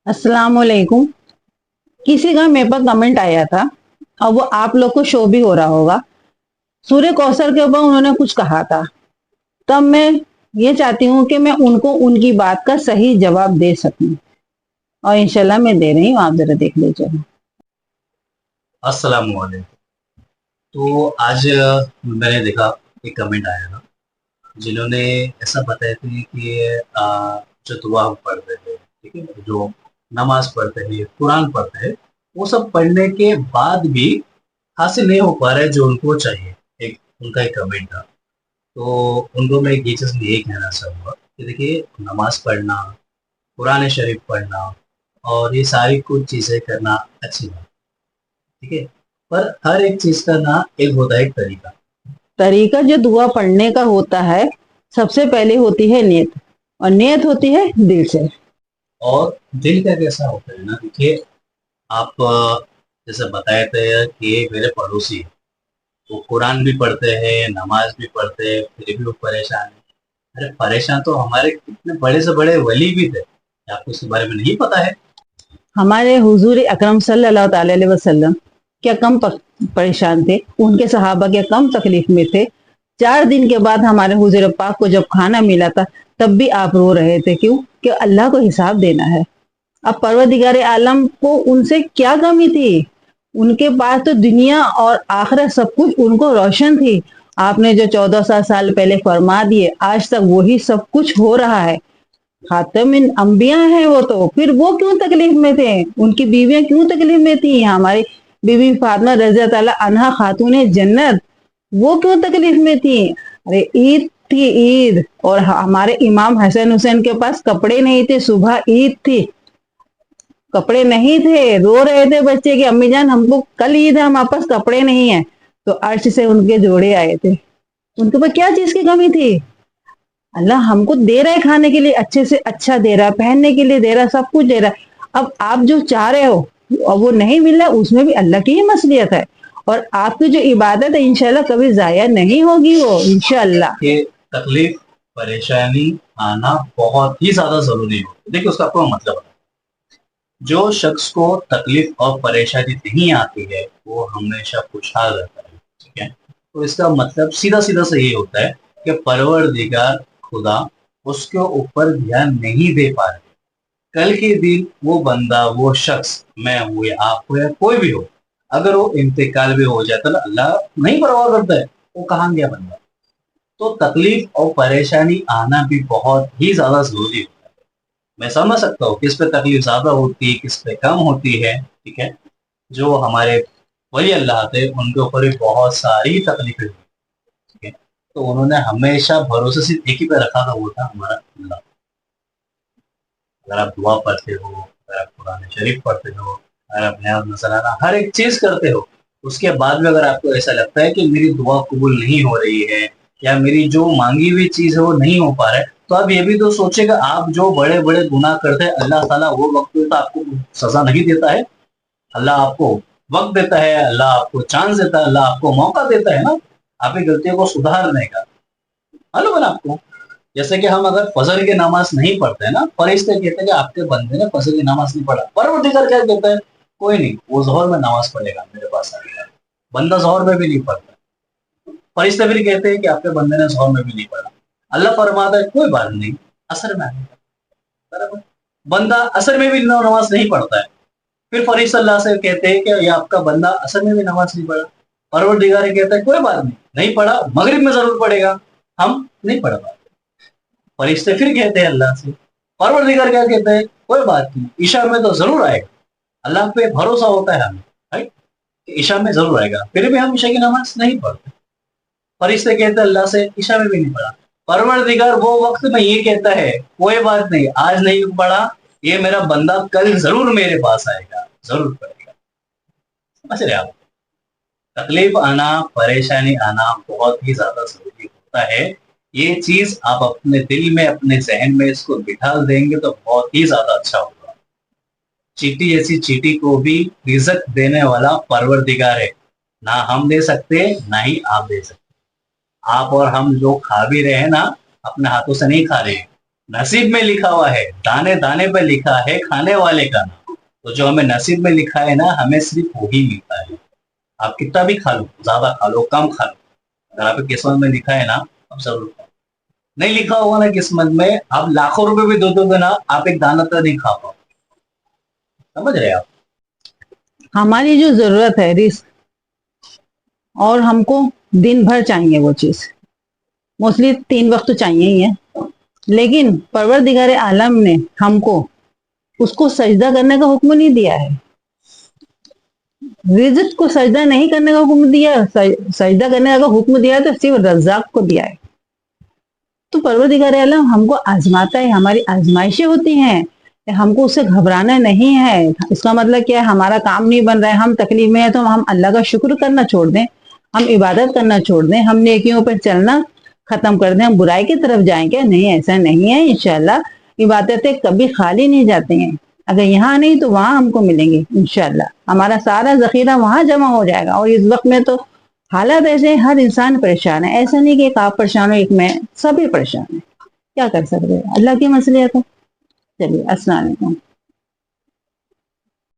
अस्सलाम वालेकुम। किसी का मेरे पर कमेंट आया था और वो आप लोग को शो भी हो रहा होगा। सूर्य कौसर के ऊपर उन्होंने कुछ कहा था। तब मैं ये चाहती हूँ कि मैं उनको उनकी बात का सही जवाब दे सकूं, और इंशाल्लाह मैं दे रही हूँ, आप जरा देख लीजिएगा। अस्सलाम वालेकुम। तो आज मैंने देखा एक कमेंट आया था जिन्होंने ऐसा बताया थे कि जो दुआ हम पढ़ते थे, ठीक है, जो नमाज पढ़ते हैं, कुरान पढ़ते हैं, वो सब पढ़ने के बाद भी हासिल नहीं हो पा रहा है जो उनको चाहिए। एक उनका एक कमेंट था। तो उनको मैं ये चीज़ ये कहना चाहूँगा कि देखिए, नमाज पढ़ना, कुरान शरीफ पढ़ना और ये सारी कुछ चीज़ें करना अच्छी बात, ठीक है, पर हर एक चीज़ का ना एक होता है एक तरीका। तरीका जो दुआ पढ़ने का होता है, सबसे पहले होती है नियत, और नियत होती है दिल से। और दिल का कैसा होता है ना, देखिए, आप जैसे बताए थे कि मेरे पड़ोसी हैं, वो कुरान भी पढ़ते हैं, नमाज भी पढ़ते हैं, फिर भी वो परेशान है। अरे परेशान तो हमारे कितने बड़े से बड़े वली भी थे, क्या आपको इसके बारे में नहीं पता है? हमारे हुजूर अकरम सल्लल्लाहु अलैहि वसल्लम क्या कम परेशान थे? उनके सहाबा क्या कम तकलीफ में थे? 4 दिन के बाद हमारे हुजूर पाक को जब खाना मिला था, तब भी आप रो रहे थे। क्यों? कि अल्लाह को हिसाब देना है। अब परवरदिगार आलम को उनसे क्या कमी थी? उनके पास तो दुनिया और आखिरत सब कुछ उनको रोशन थी। आपने जो 1400 साल पहले फरमा दिए, आज तक वही सब कुछ हो रहा है। खातमिन अंबिया है वो, तो फिर वो क्यों तकलीफ में थे? उनकी बीवियां क्यों तकलीफ में थी? हमारी बीबी फातिमा रज़ी ताला अन्हा खातून जन्नत, वो क्यों तकलीफ में थी? अरे ईद थी, ईद, और हमारे इमाम हसन हुसैन के पास कपड़े नहीं थे, सुबह ईद थी, कपड़े नहीं थे, रो रहे थे बच्चे कि अम्मी जान हमको कल ईद है, हमारे पास कपड़े नहीं है। तो अर्श से उनके जोड़े आए थे। उनके पास क्या चीज की कमी थी? अल्लाह हमको दे रहा है, खाने के लिए अच्छे से अच्छा दे रहा है, पहनने के लिए दे रहा है, सब कुछ दे रहा है। अब आप जो चाह रहे हो और वो नहीं मिल रहा, उसमें भी अल्लाह की ही मसलियत है। और आपकी जो इबादत है, इंशाल्लाह कभी जाया नहीं होगी वो, इंशाल्लाह। कि तकलीफ, परेशानी आना बहुत ही ज्यादा जरूरी हो। देखिए, उसका आपको मतलब है, जो शख्स को तकलीफ और परेशानी नहीं आती है वो हमेशा खुशहाल रहता है, ठीक है। तो इसका मतलब सीधा सीधा से ये होता है कि परवरदिगार खुदा उसके ऊपर ध्यान नहीं दे पा रहे। कल के दिन वो बंदा, वो शख्स, मैं हूँ या आप हो या कोई भी हो, अगर वो इंतकाल भी हो जाता ना, अल्लाह नहीं परवाह करता है वो कहाँ गया बंदा। तो तकलीफ और परेशानी आना भी बहुत ही ज्यादा जरूरी होता है। मैं समझ सकता हूँ किस पे तकलीफ ज्यादा होती है, किस पे कम होती है, ठीक है। जो हमारे वली अल्लाह थे उनके ऊपर भी बहुत सारी तकलीफें हुई, ठीक है। तो उन्होंने हमेशा भरोसे सिर्फ एक ही पे रखा था, वो था हमारा अल्लाह। अगर आप दुआ पढ़ते हो, अगर आप कुरान शरीफ पढ़ते हो, अगर आप नया मसलाना हर एक चीज करते हो, उसके बाद में अगर आपको ऐसा लगता है कि मेरी दुआ कबूल नहीं हो रही है या मेरी जो मांगी हुई चीज है वो नहीं हो पा रहा है, तो आप ये भी तो सोचेगा, आप जो बड़े बड़े गुनाह करते हैं, अल्लाह ताला वो वक्त पे तो आपको सजा नहीं देता है। अल्लाह आपको वक्त देता है, अल्लाह आपको चांस देता है, अल्लाह आपको मौका देता है ना आपकी गलतियों को सुधारने का। मालूम है ना आपको? जैसे कि हम अगर फजर की नमाज नहीं पढ़ते हैं ना, फरिश्ते कहते हैं कि आपके बंदे ने फजर की नमाज नहीं पढ़ा, परवरदिगार क्या कहता है, कोई नहीं, वो जोहर में नमाज पढ़ेगा, मेरे पास आएगा। बंदा जोहर में भी नहीं पढ़ता, फरिश्ते भी कहते हैं कि आपके बंदे ने जोहर में भी नहीं पढ़ा। अल्लाह फरमाता है कोई बात नहीं, असर में आएगा। बराबर। बंदा असर में भी नमाज नहीं पढ़ता है, फिर फरिश्ते अल्लाह से कहते हैं कि ये आपका बंदा असर में भी नमाज नहीं पढ़ा। परवरदिगार कहता है कोई बात नहीं, नहीं पढ़ा, मगरिब में जरूर पढ़ेगा, हम नहीं पढ़ पाते। फरिश्ते फिर कहते हैं अल्लाह से, परवरदिगार क्या कहते हैं, कोई बात नहीं, ईशा में तो जरूर आएगा। अल्लाह पे भरोसा होता है हमें, राइट, ईशा में जरूर आएगा, फिर भी हम ईशा की नमाज नहीं पढ़ते। फरिश्ते कहते हैं अल्लाह से, ईशा में भी नहीं पढ़ा। परवरदिगार वो वक्त में ये कहता है, कोई बात नहीं, आज नहीं पढ़ा, ये मेरा बंदा कल जरूर मेरे पास आएगा, जरूर पढ़ेगा। समझ रहे आप? तकलीफ आना, परेशानी आना बहुत ही ज्यादा जरूरी होता है। ये चीज आप अपने दिल में, अपने जहन में इसको बिठा देंगे तो बहुत ही ज्यादा अच्छा होगा। चींटी जैसी चींटी को भी रिज़्क देने वाला परवरदिगार है। ना हम दे सकते, ना ही आप दे सकते। आप और हम जो खा भी रहे हैं ना, अपने हाथों से नहीं खा रहे हैं, नसीब में लिखा हुआ है, दाने दाने पे लिखा है खाने वाले का नाम। तो जो हमें नसीब में लिखा है ना, हमें सिर्फ वही मिलता है। आप कितना भी खा लो, ज्यादा खा लो, कम खा लो, अगर आपकी किस्मत में लिखा है ना, आप जरूर खाओ। नहीं लिखा होगा ना किस्मत में, आप लाखों रुपए भी दे दोगे ना, आप एक दाना तो नहीं खा पाओ। समझ रहे आप? हमारी जो जरूरत है रिस्क, और हमको दिन भर चाहिए वो चीज, मोस्टली 3 वक्त तो चाहिए ही है, लेकिन परवरदिगार आलम ने हमको उसको सजदा करने का हुक्म नहीं दिया है। रिज़्क को सजदा नहीं करने का हुक्म दिया है, सजदा करने का हुक्म दिया है तो सिर्फ रज़्ज़ाक को दिया है। तो परवरदिगार आलम हमको आजमाता है, हमारी आजमाइशें होती हैं, हमको उससे घबराना नहीं है। इसका मतलब क्या है, हमारा काम नहीं बन रहा है, हम तकलीफ में है, तो हम अल्लाह का शुक्र करना छोड़ दें, हम इबादत करना छोड़ दें, हम नेकियों पर चलना खत्म कर दें, हम बुराई की तरफ जाएंगे? नहीं, ऐसा नहीं है। इंशाल्लाह इबादतें कभी खाली नहीं जाती हैं, अगर यहाँ नहीं तो वहां हमको मिलेंगे इंशाल्लाह। हमारा सारा जखीरा वहां जमा हो जाएगा। और इस वक्त में तो हालात ऐसे, हर इंसान परेशान है, ऐसा नहीं कि एक आप परेशान हो एक मैं, सभी परेशान है। क्या कर सकते हैं, अल्लाह की मसलियत है। चलिए, अस्सलाम वालेकुम।